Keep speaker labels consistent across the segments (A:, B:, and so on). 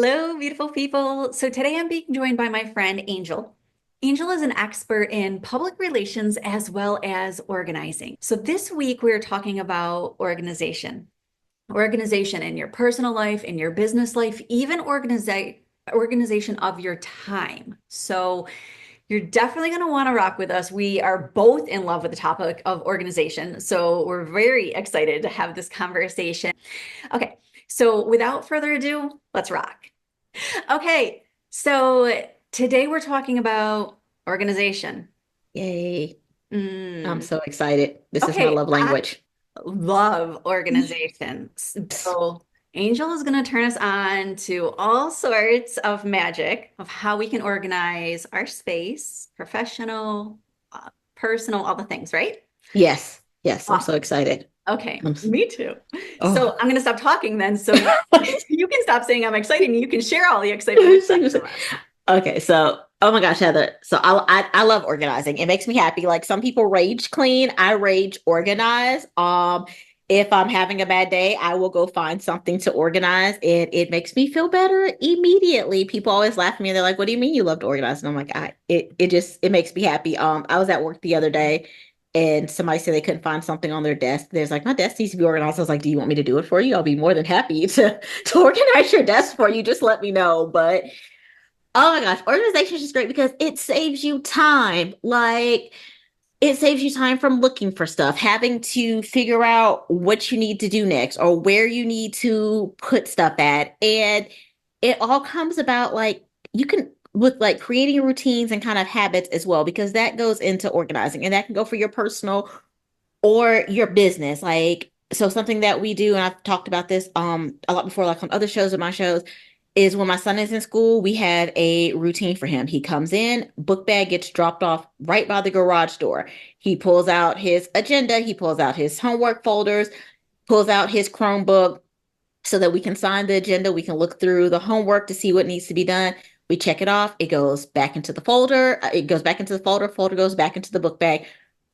A: Hello, beautiful people. So today I'm being joined by my friend Angel. Angel is an expert in public relations as well as organizing. So this week we're talking about organization. Organization in your personal life, in your business life, even organization of your time. So you're definitely going to want to rock with us. We are both in love with the topic of organization. So we're very excited to have this conversation. Okay, so without further ado, let's rock. Okay, so today we're talking about organization.
B: Yay. I'm
A: Mm,
B: so excited. This is my
A: okay,
B: love
A: I
B: language.
A: love organization. So Angel is going to turn us on to all sorts of magic of how we can organize our space, professional, personal, all the things, right?
B: Yes. Yes. I'm so
A: Awesome.
B: excited.
A: Okay,
B: I'm s-
A: me too. So
B: oh.
A: I'm going to stop talking then so you can stop saying I'm excited and you can share all the excitement with the rest of us.
B: Okay. So, oh my gosh, Heather. So I love organizing. It makes me happy. Like some people rage clean. I rage organize. If I'm having a bad day, I will go find something to organize. It makes me feel better immediately. People always laugh at me and they're like, "What do you mean you love to organize?" And I'm like, it makes me happy. I was at work the other day and somebody said they couldn't find something on their desk. There's like, my desk needs to be organized. I was like, do you want me to do it for you? I'll be more than happy to organize your desk for you. Just let me know. But oh my gosh, organization is just great because it saves you time. Like it saves you time from looking for stuff, having to figure out what you need to do next or where you need to put stuff at. And it all comes about like you can with like creating routines and kind of habits as well, because that goes into organizing and that can go for your personal or your business. Like, so something that we do, and I've talked about this a lot before, like on other shows or my shows, is when my son is in school, we have a routine for him. He comes in, book bag gets dropped off right by the garage door. He pulls out his agenda, he pulls out his homework folders, pulls out his Chromebook so that we can sign the agenda. We can look through the homework to see what needs to be done. We check it off. It goes back into the folder. It goes back into the folder. Folder goes back into the book bag.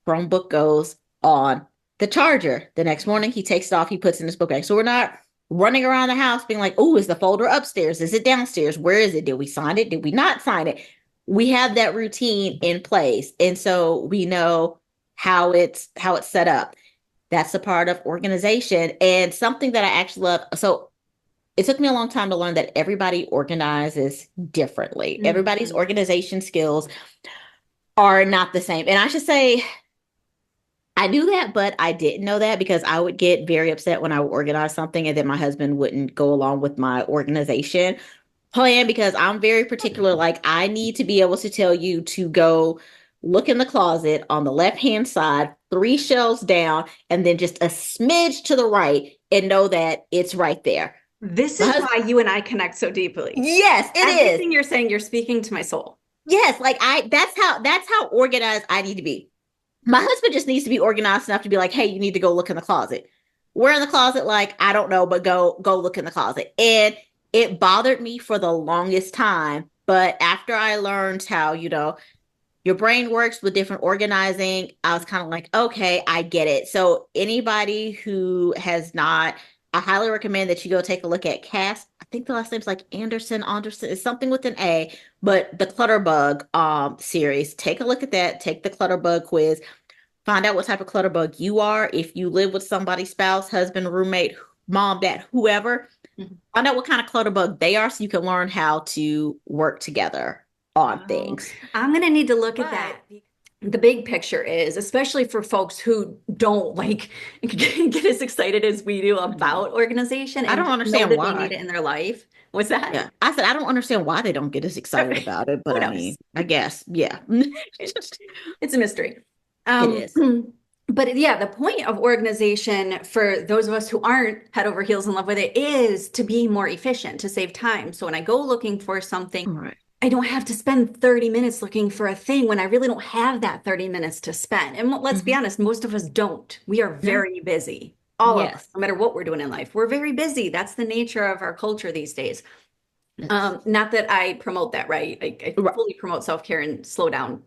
B: Chromebook goes on the charger. The next morning, he takes it off. He puts it in his book bag. So we're not running around the house being like, oh, is the folder upstairs? Is it downstairs? Where is it? Did we sign it? Did we not sign it? We have that routine in place. And so we know how it's set up. That's a part of organization and something that I actually love. So it took me a long time to learn that everybody organizes differently. Everybody's
A: Mhm.
B: organization skills are not the same. And I should say, I knew that, but I didn't know that because I would get very upset when I would organize something and then my husband wouldn't go along with my organization plan because I'm very particular. Like, I need to be able to tell you to go look in the closet on the left hand side, three shelves down, and then just a smidge to the right and know that it's right there.
A: This
B: My
A: is
B: husband,
A: why you and I connect so deeply.
B: yes, it is.
A: Everything you're saying, you're speaking to my soul.
B: Yes, like that's how organized I need to be. My husband just needs to be organized enough to be like, hey, you need to go look in the closet. We're in the closet, like, I don't know, but go look in the closet. And it bothered me for the longest time. But after I learned how, your brain works with different organizing, I was kind of like, okay, I get it. So anybody who has not, I highly recommend that you go take a look at Cass. I think the last name's like Anderson. It's something with an A, but the Clutterbug series. Take a look at that. Take the Clutterbug quiz. Find out what type of clutterbug you are. If you live with somebody, spouse, husband, roommate, mom, dad, whoever,
A: Mhm.
B: find out what kind of clutterbug they are so you can learn how to work together on
A: Oh,
B: things.
A: I'm gonna need to look at
B: But
A: that. The big picture is, especially for folks who don't like get as excited as we do
B: mhm.
A: about organization
B: I
A: and
B: don't
A: just know
B: understand
A: that they need
B: why.
A: it in their life. What's that?
B: Yeah. I said, I don't understand why they don't get as excited about it, but
A: Who
B: I
A: knows?
B: mean, I guess, yeah.
A: It- it's a mystery.
B: It
A: Um,
B: is.
A: but yeah, the point of organization for those of us who aren't head over heels in love with it is to be more efficient, to save time. So when I go looking for something,
B: All right.
A: I don't have to spend 30 minutes looking for a thing when I really don't have that 30 minutes to spend. And let's be
B: Hmm.
A: honest, most of us don't. We are
B: No.
A: very busy. All of us,
B: Yes.
A: no matter what we're doing in life, we're very busy. That's the nature of our culture these days.
B: Yes.
A: Not that I promote that, right? I
B: Right.
A: fully promote self-care and slow down.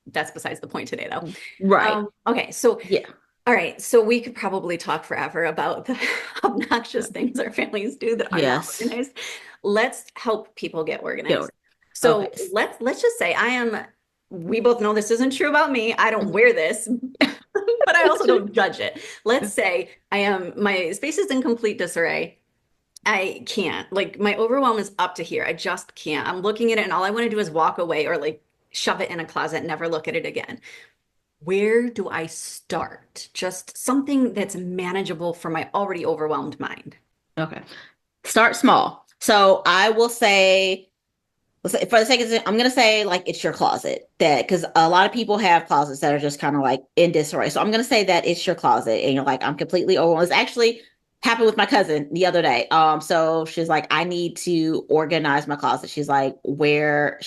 A: That's besides the point today, though.
B: Right.
A: Okay, so
B: Yeah.
A: all right, so we could probably talk forever about the obnoxious things our families do that are not
B: Yes.
A: organized. let's help people get
B: Go.
A: organized.
B: Okay.
A: So let's just say we both know this isn't true about me. I don't wear this, but I also don't judge it. Let's say my space is in complete disarray. I can't. Like my overwhelm is up to here. I just can't. I'm looking at it and all I want to do is walk away or like shove it in a closet, and never look at it again. Where do I start? Just something that's manageable for my already overwhelmed mind.
B: Okay. Start small. So I will say, for the sake of I'm gonna say like it's your closet, that because a lot of people have closets that are just kind of like in disarray. So I'm gonna say that it's your closet, and you're like, I'm completely overwhelmed. It's actually happened with my cousin the other day. So she's like, I need to organize my closet. Where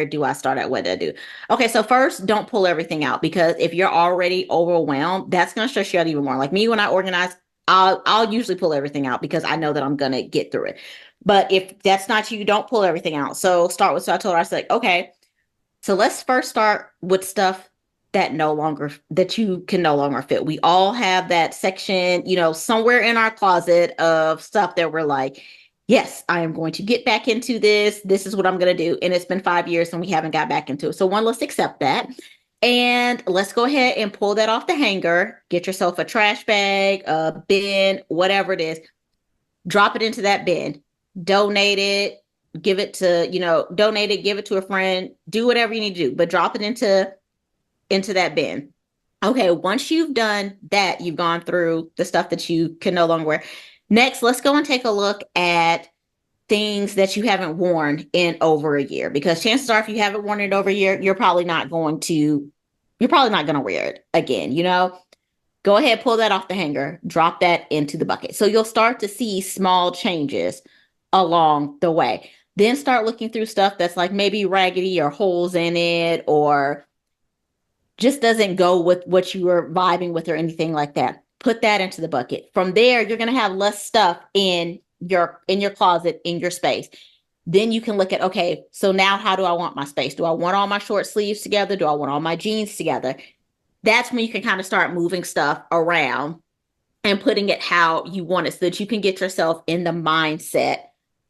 B: do I start at? What do I do? Okay, so first, don't pull everything out, because if you're already overwhelmed, that's gonna stress you out even more. Like me, when I organize, I'll usually pull everything out because I know that I'm gonna get through it. But if that's not you, don't pull everything out. So I told her, I said, okay, so let's first start with stuff that you can no longer fit. We all have that section, somewhere in our closet of stuff that we're like, yes, I am going to get back into this. This is what I'm going to do. And it's been 5 years and we haven't got back into it. So one, let's accept that. And let's go ahead and pull that off the hanger. Get yourself a trash bag, a bin, whatever it is. Drop it into that bin, donate it, donate it, give it to a friend, do whatever you need to do, but drop it into that bin. Okay, once you've done that, you've gone through the stuff that you can no longer wear. Next, let's go and take a look at things that you haven't worn in over a year, because chances are if you haven't worn it over a year, you're probably not going to wear it again. Go ahead, pull that off the hanger, drop that into the bucket. So you'll start to see small changes along the way. Then start looking through stuff that's like maybe raggedy or holes in it, or just doesn't go with what you were vibing with or anything like that. Put that into the bucket. From there, you're going to have less stuff in your closet, in your space. Then you can look at, okay, so now how do I want my space? Do I want all my short sleeves together? Do I want all my jeans together? That's when you can kind of start moving stuff around and putting it how you want it, so that you can get yourself in the mindset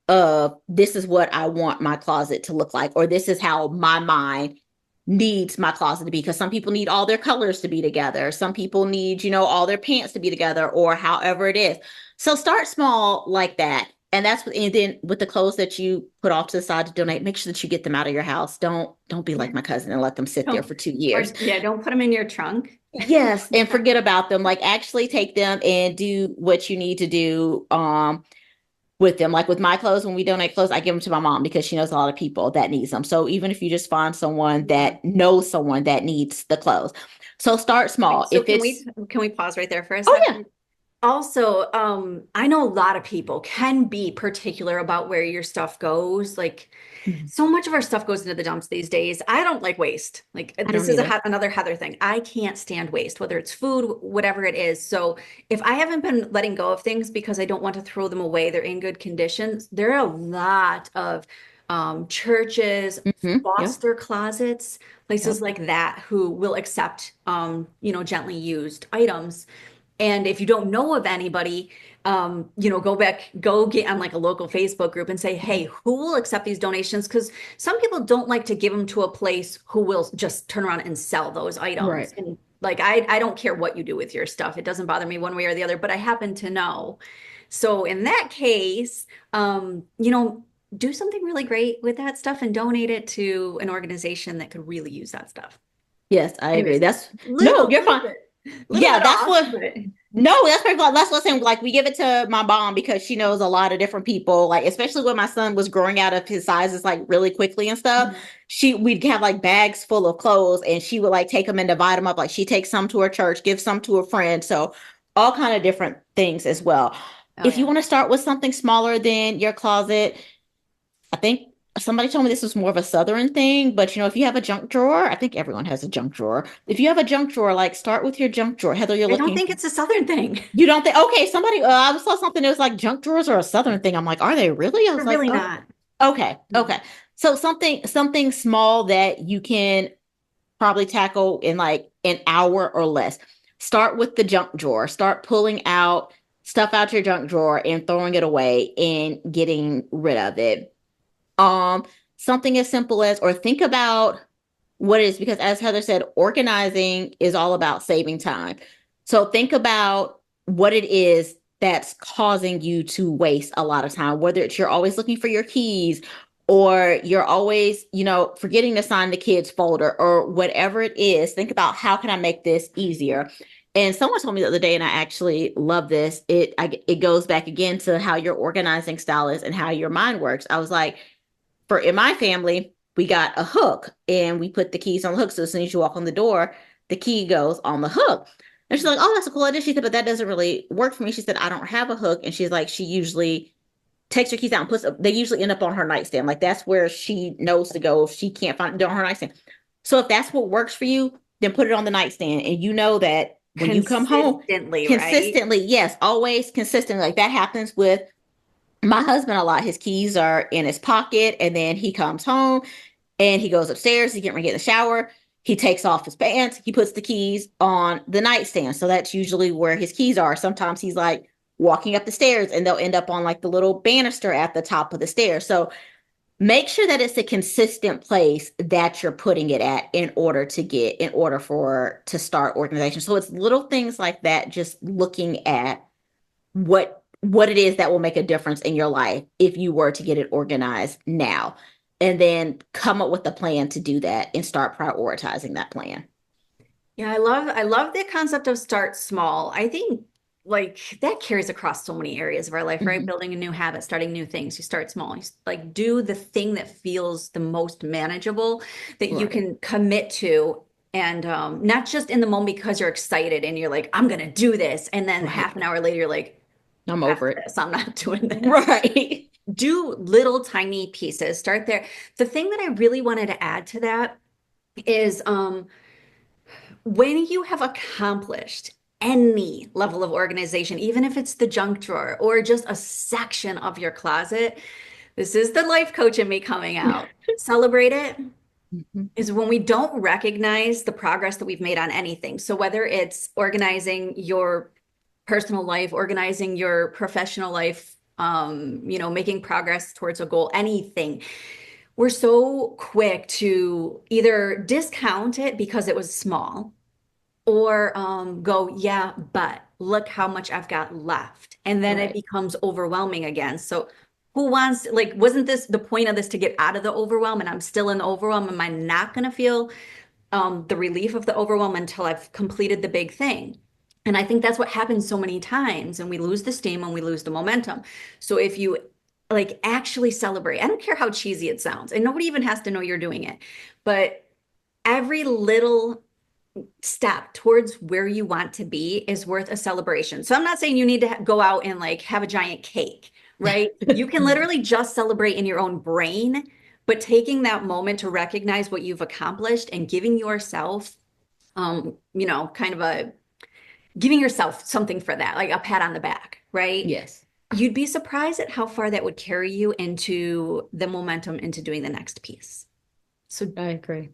B: of, this is what I want my closet to look like, or this is how my mind needs my closet to be. Because some people need all their colors to be together. Some people need, all their pants to be together, or however it is. So start small like that. And then with the clothes that you put off to the side to donate, make sure that you get them out of your house. Don't be like my cousin and let them sit there
A: Don't,
B: for 2 years.
A: yeah, don't put them in your trunk.
B: Yes, and forget about them. Like, actually take them and do what you need to do with them. Like with my clothes, when we donate clothes, I give them to my mom because she knows a lot of people that needs them. So even if you just find someone that knows someone that needs the clothes. So start small.
A: So
B: If
A: can
B: it's
A: we pause right there for a
B: Oh yeah.
A: second? Also, I know a lot of people can be particular about where your stuff goes. Like,
B: Mhm.
A: so much of our stuff goes into the dumps these days. I don't like waste. Like,
B: I
A: this
B: don't
A: is
B: either.
A: another Heather thing. I can't stand waste, whether it's food, whatever it is. So if I haven't been letting go of things because I don't want to throw them away, they're in good conditions. There are a lot of churches,
B: Yep.
A: foster closets, places
B: Yep.
A: like that who will accept, gently used items. And if you don't know of anybody, go get on like a local Facebook group and say, hey, who will accept these donations? Because some people don't like to give them to a place who will just turn around and sell those items.
B: Right.
A: And like, I don't care what you do with your stuff. It doesn't bother me one way or the other, but I happen to know. So in that case, do something really great with that stuff and donate it to an organization that could really use that stuff.
B: Yes, I agree.
A: Anyways,
B: That's No,
A: little,
B: you're
A: little
B: fine.
A: bit, little
B: Yeah,
A: bit
B: that's
A: off,
B: what
A: but
B: No, that's pretty cool. That's what I'm saying. Like, we give it to my mom because she knows a lot of different people. Like, especially when my son was growing out of his sizes like really quickly and stuff. We'd have like bags full of clothes, and she would like take them and divide them up. Like, she takes some to her church, gives some to a friend. So all kind of different things as well.
A: oh
B: If you
A: yeah.
B: want to start with something smaller than your closet, I think somebody told me this was more of a Southern thing, but if you have a junk drawer, I think everyone has a junk drawer. If you have a junk drawer, like, start with your junk drawer. Heather, you're
A: I don't
B: looking.
A: think it's a Southern thing.
B: You don't think? Okay, somebody. I saw something that was like junk drawers are a Southern thing. I'm like, are they really? I was
A: They're
B: like,
A: really
B: oh,
A: not.
B: okay, okay. So something small that you can probably tackle in like an hour or less. Start with the junk drawer. Start pulling out stuff out your junk drawer and throwing it away and getting rid of it. Um, Something as simple as, or think about what it is, because as Heather said, organizing is all about saving time. So think about what it is that's causing you to waste a lot of time, whether it's you're always looking for your keys or you're always, forgetting to sign the kids folder or whatever it is. Think about how can I make this easier? And someone told me the other day, and I actually love this. It goes back again to how your organizing style is and how your mind works. I was like, for in my family, we got a hook and we put the keys on the hook. So as soon as you walk on the door, the key goes on the hook. And she's like, oh, that's a cool idea. She said, but that doesn't really work for me. She said, I don't have a hook. And she's like, she usually takes her keys out and they usually end up on her nightstand. Like that's where she knows to go if she can't find it on her nightstand. So if that's what works for you, then put it on the nightstand. And you know that when you come home
A: Consistently, right?
B: consistently, yes, always consistently, like that happens with my husband a lot. His keys are in his pocket, and then he comes home and he goes upstairs. He's getting ready to get in the shower. He takes off his pants. He puts the keys on the nightstand. So that's usually where his keys are. Sometimes he's like walking up the stairs and they'll end up on like the little banister at the top of the stairs. So make sure that it's a consistent place that you're putting it at in order for to start organization. So it's little things like that, just looking at what it is that will make a difference in your life if you were to get it organized now, and then come up with a plan to do that and start prioritizing that plan.
A: Yeah, I love the concept of start small. I think like that carries across so many areas of our life, right?
B: Mhm.
A: Building a new habit, starting new things. You start small. Like do the thing that feels the most manageable that you
B: Right.
A: can commit to, and not just in the moment because you're excited and you're like, I'm gonna do this, and then half
B: Right.
A: an hour later you're like,
B: I'm
A: F
B: over it.
A: this, I'm not doing this.
B: Right.
A: Do little tiny pieces. Start there. The thing that I really wanted to add to that is when you have accomplished any level of organization, even if it's the junk drawer or just a section of your closet, this is the life coach in me coming out. Celebrate it
B: Mhm.
A: is when we don't recognize the progress that we've made on anything. So whether it's organizing your personal life, organizing your professional life, making progress towards a goal, anything, we're so quick to either discount it because it was small or go, yeah, but look how much I've got left. And then it
B: Right.
A: becomes overwhelming again. So who wants, like, wasn't this the point of this to get out of the overwhelm? And I'm still in the overwhelm. Am I not going to feel the relief of the overwhelm until I've completed the big thing? And I think that's what happens so many times. And we lose the steam and we lose the momentum. So if you like actually celebrate, I don't care how cheesy it sounds, and nobody even has to know you're doing it, but every little step towards where you want to be is worth a celebration. So I'm not saying you need to go out and like have a giant cake, right? You can literally just celebrate in your own brain, but taking that moment to recognize what you've accomplished and giving yourself kind of a giving yourself something for that, like a pat on the back, right?
B: Yes,
A: You'd be surprised at how far that would carry you into the momentum into doing the next piece. So
B: I agree.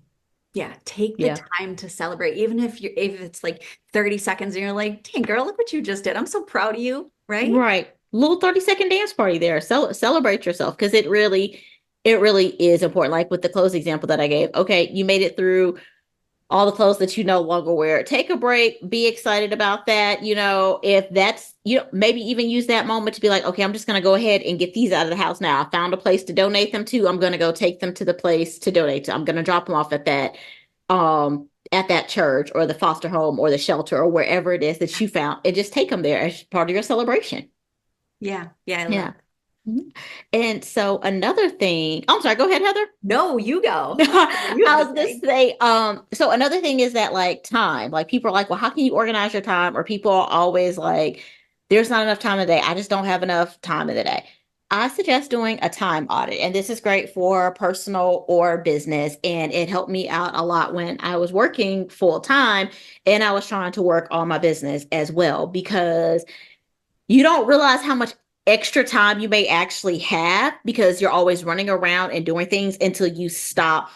A: yeah, take the
B: Yeah.
A: time to celebrate, even if it's like 30 seconds and you're like, dang girl, look what you just did. I'm so proud of you, right?
B: Right. Little 30-second dance party there. Celebrate yourself because it really is important. Like with the clothes example that I gave. Okay, you made it through all the clothes that you no longer wear. Take a break, be excited about that. If that's, maybe even use that moment to be like, okay, I'm just going to go ahead and get these out of the house now. I found a place to donate them to. I'm going to go take them to the place to donate to. I'm going to drop them off at that church or the foster home or the shelter or wherever it is that you found, and just take them there as part of your celebration.
A: Yeah, yeah, I love
B: Yeah.
A: it.
B: Mhm. And so another thing, I'm sorry, go ahead, Heather.
A: No, you go. What you have
B: I
A: to
B: was gonna
A: say.
B: say, so another thing is that like time, like people are like, well, how can you organize your time? Or people are always like, there's not enough time in the day. I just don't have enough time in the day. I suggest doing a time audit, and this is great for personal or business. And it helped me out a lot when I was working full time and I was trying to work on my business as well, because you don't realize how much extra time you may actually have because you're always running around and doing things until you stop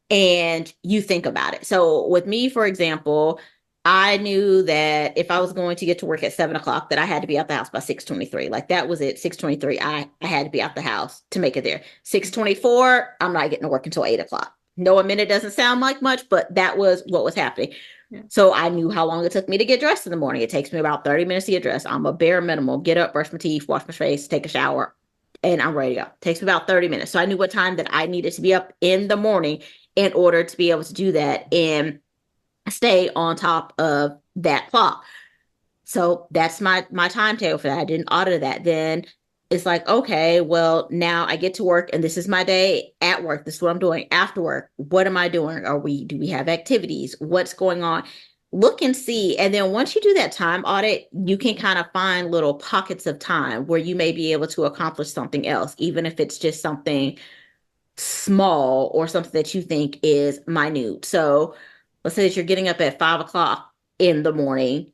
B: and you think about it. So with me, for example, I knew that if I was going to get to work at 7 o'clock, that I had to be out the house by 6:23. Like that was it. 6:23. I had to be out the house to make it there. 6:24, I'm not getting to work until 8 o'clock. No, a minute doesn't sound like much, but that was what was happening.
A: Yeah.
B: So I knew how long it took me to get dressed in the morning. It takes me about 30 minutes to get dressed. I'm a bare minimum. Get up, brush my teeth, wash my face, take a shower, and I'm ready to go. It takes me about 30 minutes. So I knew what time that I needed to be up in the morning in order to be able to do that and stay on top of that clock. So that's my timetable for that. I didn't audit that. Then it's like, okay, well, now I get to work and this is my day at work. This is what I'm doing after work. What am I doing? Do we have activities? What's going on? Look and see. And then once you do that time audit, you can kind of find little pockets of time where you may be able to accomplish something else, even if it's just something small or something that you think is minute. So let's say that you're getting up at 5 o'clock in the morning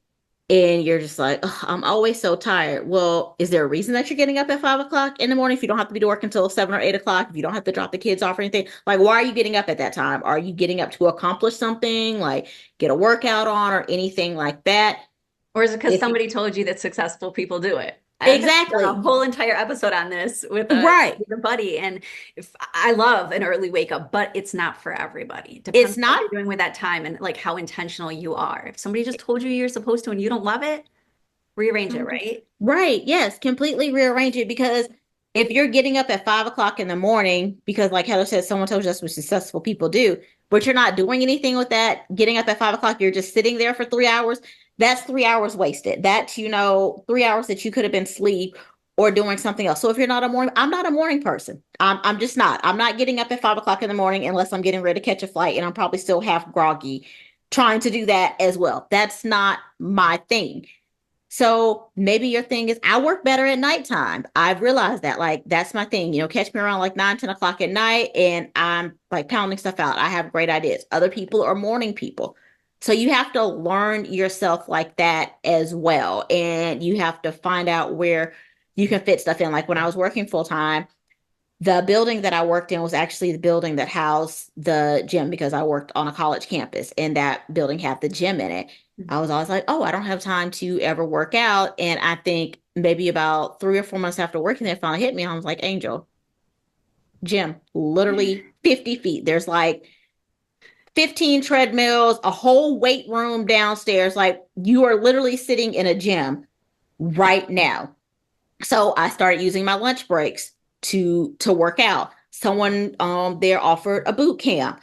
B: and you're just like, "Ugh, I'm always so tired." Well, is there a reason that you're getting up at 5 o'clock in the morning if you don't have to be to work until 7 or 8 o'clock, if you don't have to drop the kids off or anything? Like, why are you getting up at that time? Are you getting up to accomplish something, like get a workout on or anything like that?
A: Or is it because
B: If
A: somebody told you that successful people do it? I've done a
B: exactly
A: whole entire episode on this
B: right.
A: with a buddy, and if I love an early wake up, but it's not for everybody. It depends
B: It's
A: on what
B: not
A: you're doing with that time and like how intentional you are. If somebody just told you you're supposed to and you don't love it, rearrange it, right?
B: right. Yes, completely rearrange it because if you're getting up at 5 o'clock in the morning, because like Heather said, someone told you that's what successful people do, but you're not doing anything with that, getting up at 5 o'clock, you're just sitting there for 3 hours. That's 3 hours wasted. That's, 3 hours that you could have been asleep or doing something else. So if you're not a morning, I'm not a morning person. I'm just not. I'm not getting up at 5 o'clock in the morning unless I'm getting ready to catch a flight and I'm probably still half groggy trying to do that as well. That's not my thing. So maybe your thing is I work better at nighttime. I've realized that like that's my thing. Catch me around like 9, 10 o'clock at night and I'm like pounding stuff out. I have great ideas. Other people are morning people. So you have to learn yourself like that as well. And you have to find out where you can fit stuff in. Like when I was working full time, the building that I worked in was actually the building that housed the gym because I worked on a college campus and that building had the gym in it. I was always like, oh, I don't have time to ever work out. And I think maybe about 3 or 4 months after working there, it finally hit me. I was like, Angel, gym, literally 50 feet. There's like 15 treadmills, a whole weight room downstairs. Like you are literally sitting in a gym right now. So I started using my lunch breaks to work out. Someone there offered a boot camp.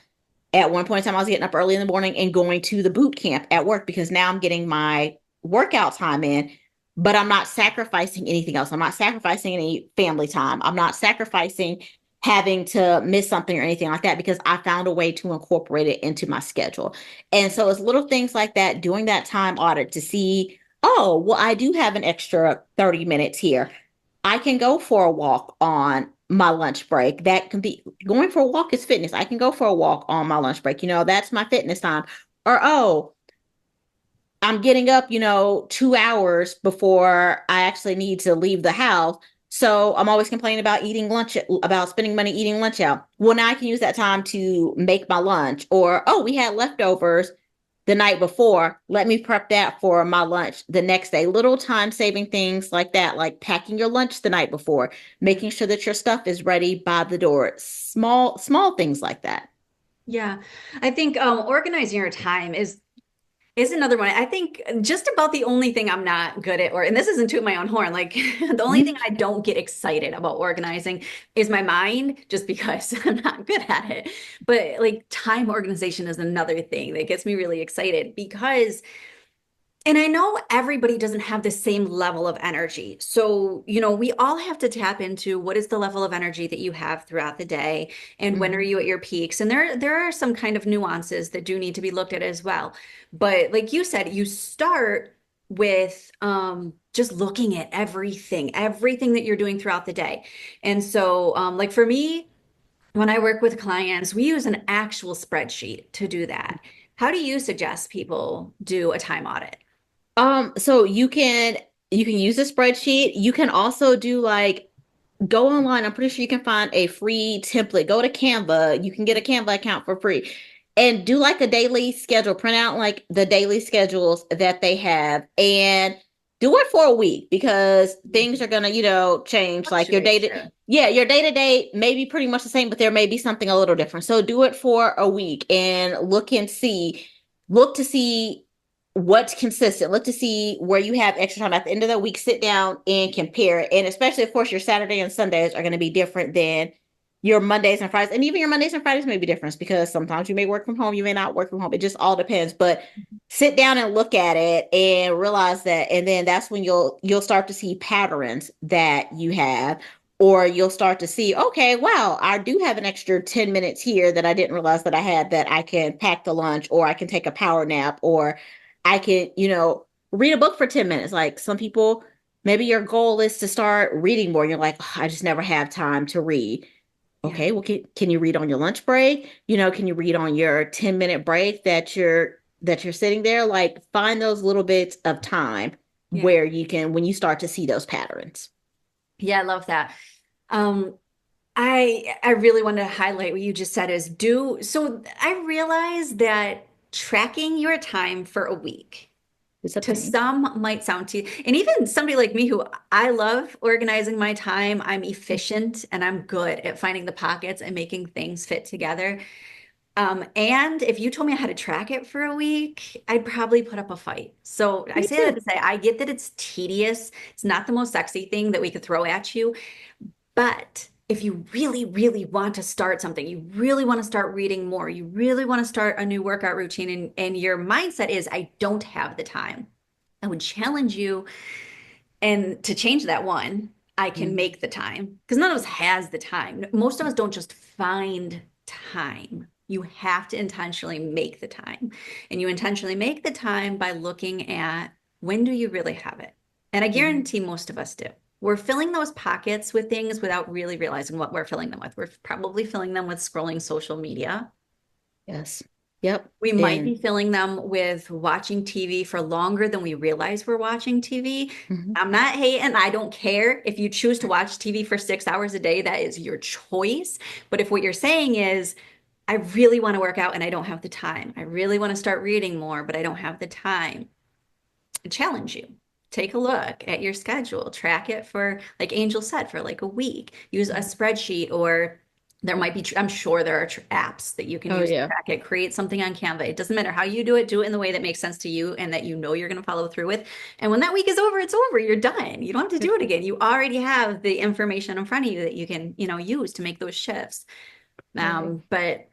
B: At one point in time, I was getting up early in the morning and going to the boot camp at work because now I'm getting my workout time in, but I'm not sacrificing anything else. I'm not sacrificing any family time. I'm not sacrificing having to miss something or anything like that because I found a way to incorporate it into my schedule. And so it's little things like that, doing that time audit to see, oh, well, I do have an extra 30 minutes here. I can go for a walk on my lunch break. That can be going for a walk is fitness. I can go for a walk on my lunch break. That's my fitness time. Or, oh, I'm getting up, 2 hours before I actually need to leave the house. So I'm always complaining about eating lunch, about spending money eating lunch out. Well, now I can use that time to make my lunch. Or, oh, we had leftovers the night before. Let me prep that for my lunch the next day. Little time saving things like that, like packing your lunch the night before, making sure that your stuff is ready by the door. Small things like that.
A: Yeah, I think organizing your time is another one. I think just about the only thing I'm not good at, and this isn't to my own horn, like the only thing I don't get excited about organizing is my mind, just because I'm not good at it. But like time organization is another thing that gets me really excited because and I know everybody doesn't have the same level of energy. So, we all have to tap into what is the level of energy that you have throughout the day and when are
B: Mhm.
A: you at your peaks? And there are some kind of nuances that do need to be looked at as well. But like you said, you start with just looking at everything that you're doing throughout the day. And so, like for me, when I work with clients, we use an actual spreadsheet to do that. How do you suggest people do a time audit?
B: So you can use a spreadsheet. You can also do like go online. I'm pretty sure you can find a free template. Go to Canva. You can get a Canva account for free. and do like a daily schedule, print out like the daily schedules that they have and do it for a week because things are gonna, change. Like your
A: Fluctuate,
B: day to
A: sure.
B: yeah, your day to day may be pretty much the same, but there may be something a little different. So do it for a week and look to see what's consistent. Look to see where you have extra time. At the end of the week, sit down and compare it. And especially, of course, your Saturday and Sundays are going to be different than your Mondays and Fridays. And even your Mondays and Fridays may be different because sometimes you may work from home, you may not work from home. It just all depends. But sit down and look at it and realize that, and then that's when you'll start to see patterns that you have, or you'll start to see, okay, wow, I do have an extra 10 minutes here that I didn't realize that I had, that I can pack the lunch, or I can take a power nap, or I can, read a book for 10 minutes. Like some people, maybe your goal is to start reading more. You're like, oh, I just never have time to read.
A: Yeah.
B: Okay, well, can you read on your lunch break? Can you read on your 10-minute break that you're sitting there? Like find those little bits of time
A: Yeah.
B: where you can, when you start to see those patterns.
A: Yeah, I love that. Um, I really want to highlight what you just said is do so I realize that tracking your time for a week
B: It's a
A: to
B: pain.
A: some might sound too, and even somebody like me who I love organizing my time, I'm efficient and I'm good at finding the pockets and making things fit together. And if you told me I had to track it for a week, I'd probably put up a fight. So I
B: Me
A: say that
B: too.
A: to say I get that it's tedious. It's not the most sexy thing that we could throw at you. But if you really, really want to start something, you really want to start reading more, you really want to start a new workout routine, and your mindset is, I don't have the time, I would challenge you and to change that one. I can
B: Mhm.
A: make the time because none of us has the time. Most of us don't just find time. You have to intentionally make the time. And you intentionally make the time by looking at when do you really have it? And I
B: Mhm.
A: guarantee most of us do. We're filling those pockets with things without really realizing what we're filling them with. We're probably filling them with scrolling social media.
B: Yes. Yep.
A: We might be
B: And
A: filling them with watching TV for longer than we realize we're watching TV.
B: mhm.
A: I'm not hating. I don't care if you choose to watch TV for 6 hours a day. That is your choice. But if what you're saying is, I really want to work out and I don't have the time. I really want to start reading more, but I don't have the time. I challenge you. Take a look at your schedule, track it for, like Angel said, for like a week. Use a spreadsheet, or there might be, I'm sure there are apps that you can
B: Oh
A: use to
B: yeah.
A: track it. Create something on Canva. It doesn't matter how you do it in the way that makes sense to you and that you know you're going to follow through with. And when that week is over, it's over. You're done. You don't have to do it again. You already have the information in front of you that you can, use to make those shifts.
B: Right.
A: But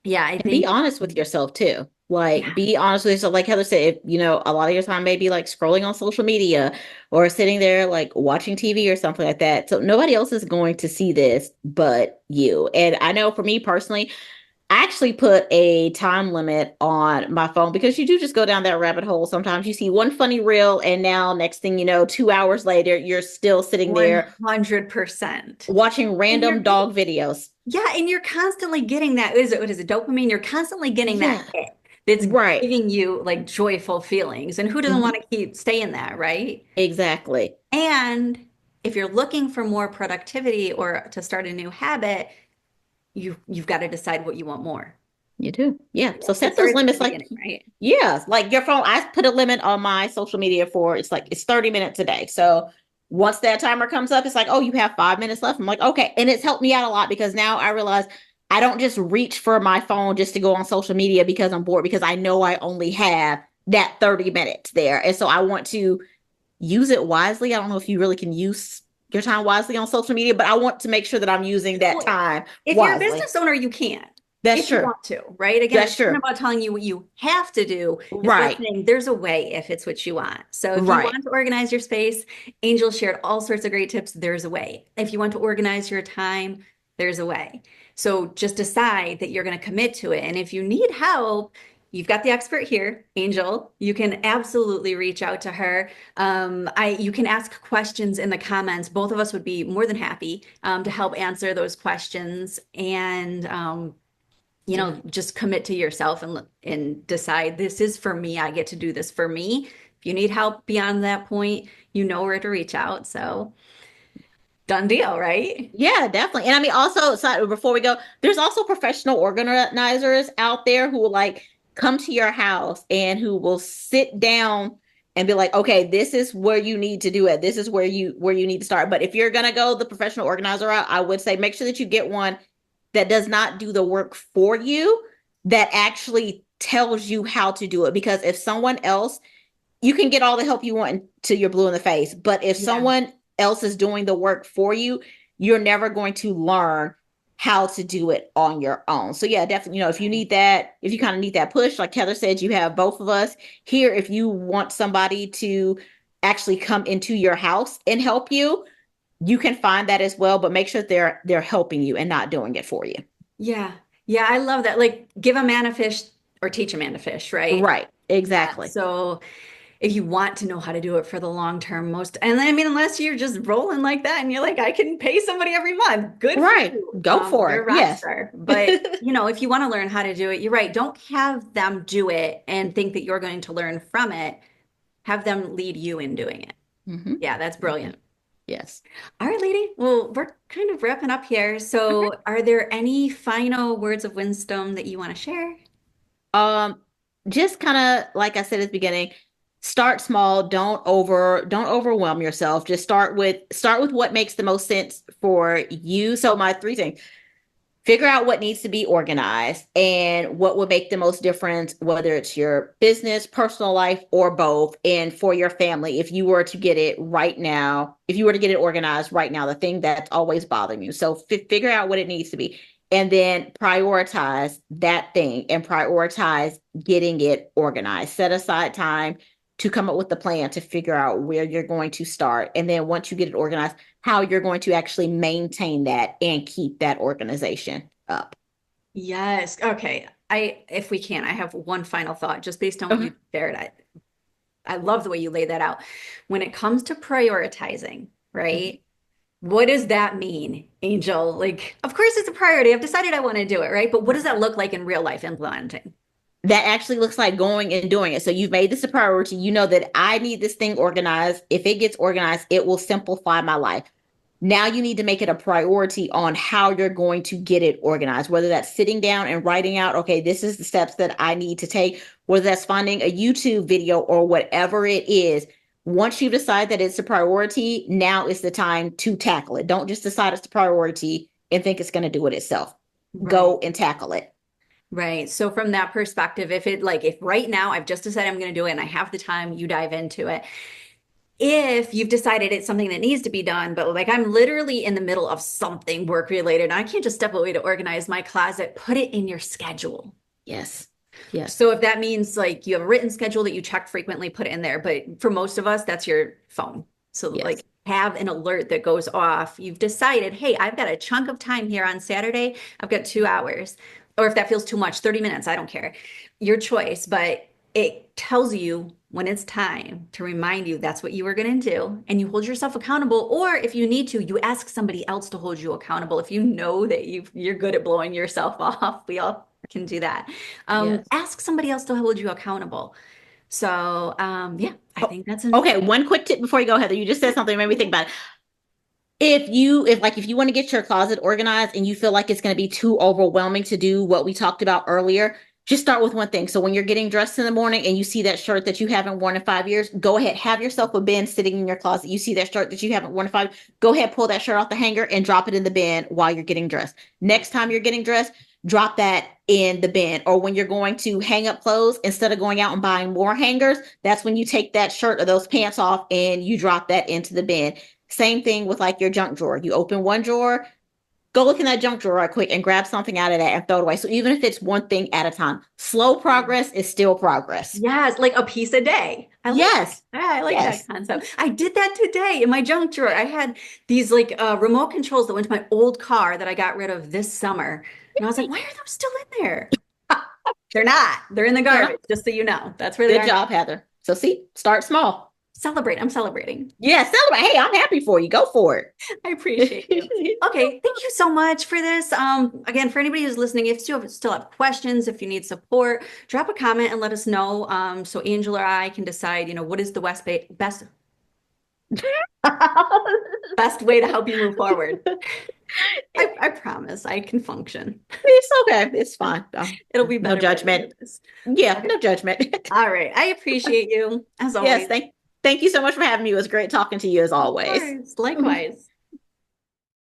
A: yeah, I
B: And be
A: think,
B: honest with yourself too. Like,
A: yeah,
B: be honest with yourself. Like Heather said, if, a lot of your time may be like scrolling on social media or sitting there like watching TV or something like that. So nobody else is going to see this but you. And I know for me personally, I actually put a time limit on my phone because you do just go down that rabbit hole. Sometimes you see one funny reel, and now next thing you know, 2 hours later, you're still sitting there
A: 100%.
B: watching
A: And
B: random
A: you're
B: dog videos.
A: Yeah, and you're constantly getting that. What is it, dopamine? You're constantly getting that
B: Yeah,
A: hit that's
B: right.
A: giving you like joyful keelings. And who doesn't want
B: Hmm.
A: to keep staying that, right?
B: Exactly.
A: And if you're looking for more productivity or to start a new habit, you've got to decide what you want more.
B: You do. Yeah. So
A: It
B: set those
A: starts at the
B: limits like,
A: beginning, right?
B: yeah, like your phone. I put a limit on my social media for it's 30 minutes a day. So once that timer comes up, it's like, oh, you have 5 minutes left. I'm like, okay. And it's helped me out a lot because now I realize I don't just reach for my phone just to go on social media because I'm bored, because I know I only have that 30 minutes there. And so I want to use it wisely. I don't know if you really can use your time wisely on social media, but I want to make sure that I'm using that
A: Well,
B: time
A: if you're a
B: wisely.
A: business owner, you can,
B: That's
A: if you
B: true.
A: want to, right? Again,
B: That's
A: this isn't
B: true.
A: about telling you what you have to do. It's about
B: Right.
A: saying there's a way if it's what you want. So if you
B: Right.
A: want to organize your space, Angel shared all sorts of great tips. There's a way. If you want to organize your time, there's a way. So just decide that you're going to commit to it. And if you need help, you've got the expert here, Angel. You can absolutely reach out to her. You can ask questions in the comments. Both of us would be more than happy to help answer those questions, and
B: Yeah.
A: just commit to yourself and decide this is for me. I get to do this for me. If you need help beyond that point, you know where to reach out. So Done deal, right?
B: Yeah, definitely. And I mean, also, so before we go, there's also professional organizers out there who will like come to your house and who will sit down and be like, okay, this is where you need to do it. This is where you need to start. But if you're gonna go the professional organizer route, I would say make sure that you get one that does not do the work for you, that actually tells you how to do it. Because if someone else, you can get all the help you want until you're blue in the face. But if
A: Yeah.
B: someone else is doing the work for you, you're never going to learn how to do it on your own. So yeah, definitely, if you need that, if you kind of need that push, like Heather said, you have both of us here. If you want somebody to actually come into your house and help you, you can find that as well, but make sure they're helping you and not doing it for you.
A: Yeah. Yeah, I love that. Like give a man a fish or teach a man to fish, right?
B: Right.
A: Yeah.
B: Exactly.
A: So if you want to know how to do it for the long term, and I mean, unless you're just rolling like that and you're like, I can pay somebody every month, good for
B: Right.
A: you.
B: Go for
A: They're
B: it.
A: a rock
B: Yes.
A: star. But, if you want to learn how to do it, you're right. Don't have them do it and think that you're going to learn from it. Have them lead you in doing it.
B: Hmm.
A: Yeah, that's brilliant.
B: Yes.
A: All right, lady. Well, we're kind of wrapping up here. So, are there any final words of wisdom that you want to share?
B: Um, just kind of like I said at the beginning, start small. Don't overwhelm yourself. Just start with what makes the most sense for you. So my three things: figure out what needs to be organized and what would make the most difference, whether it's your business, personal life, or both. And for your family, if you were to get it right now, if you were to get it organized right now, the thing that's always bothering you. So figure out what it needs to be. And then prioritize that thing and prioritize getting it organized. Set aside time to come up with the plan to figure out where you're going to start. And then once you get it organized, how you're going to actually maintain that and keep that organization up.
A: Yes. Okay. If we can, I have one final thought just based on what
B: Okay.
A: you shared. I love the way you lay that out. When it comes to prioritizing,
B: Mhm.
A: right? What does that mean, Angel? Like, of course it's a priority. I've decided I want to do it, right? But what does that look like in real life implementing?
B: That actually looks like going and doing it. So you've made this a priority. You know that I need this thing organized. If it gets organized, it will simplify my life. Now you need to make it a priority on how you're going to get it organized, whether that's sitting down and writing out, okay, this is the steps that I need to take, whether that's finding a YouTube video or whatever it is. Once you decide that it's a priority, now is the time to tackle it. Don't just decide it's a priority and think it's going to do it itself.
A: Right.
B: Go and tackle it.
A: Right. So from that perspective, if right now I've just decided I'm going to do it and I have the time, you dive into it. If you've decided it's something that needs to be done, but like I'm literally in the middle of something work related, and I can't just step away to organize my closet, put it in your schedule.
B: Yes. Yes.
A: So if that means like you have a written schedule that you check frequently, put it in there. But for most of us, that's your phone. So
B: Yes.
A: like have an alert that goes off. You've decided, hey, I've got a chunk of time here on Saturday. I've got 2 hours. Or if that feels too much, 30 minutes, I don't care. Your choice. But it tells you when it's time to remind you that's what you were going to do. And you hold yourself accountable. Or if you need to, you ask somebody else to hold you accountable. If you know that you're good at blowing yourself off, we all can do that.
B: Yes.
A: Ask somebody else to hold you accountable. So, yeah, I
B: Oh,
A: think that's an
B: okay. One quick tip before you go, Heather. You just said something that made me think about it. If you want to get your closet organized and you feel like it's going to be too overwhelming to do what we talked about earlier, just start with one thing. So when you're getting dressed in the morning and you see that shirt that you haven't worn in 5 years, go ahead, have yourself a bin sitting in your closet. You see that shirt that you haven't worn in 5, go ahead, pull that shirt off the hanger and drop it in the bin while you're getting dressed. Next time you're getting dressed, drop that in the bin. Or when you're going to hang up clothes, instead of going out and buying more hangers, that's when you take that shirt or those pants off and you drop that into the bin. Same thing with like your junk drawer. You open one drawer, go look in that junk drawer right quick and grab something out of that and throw it away. So even if it's one thing at a time, slow progress is still progress.
A: yes, like a piece a day. I like that.
B: Yes.
A: Yeah, I like that
B: Yes.
A: concept. I did that today in my junk drawer. I had these like remote controls that went to my old car that I got rid of this summer. And I was like, why are those still in there? They're not. They're in the
B: They're not.
A: garbage, just so you know. That's where they
B: Good
A: are now.
B: job, Heather. So see, start small.
A: Celebrate. I'm celebrating.
B: Yeah, celebrate. Hey, I'm happy for you. Go for
A: I appreciate you.
B: it.
A: Okay, thank you so much for this. Again, for anybody who's listening, if you still have questions, if you need support, drop a comment and let us know. So Angela or I can decide, what is the best Best way to help you move forward. I promise I can function.
B: It's okay. It's fine.
A: It'll be
B: No
A: better by the end
B: judgment.
A: of this.
B: Yeah,
A: Okay.
B: no judgment.
A: All right. I appreciate you as
B: Yes,
A: always.
B: thank you so much for having me. It was great talking to you as
A: Of
B: always.
A: course. Likewise.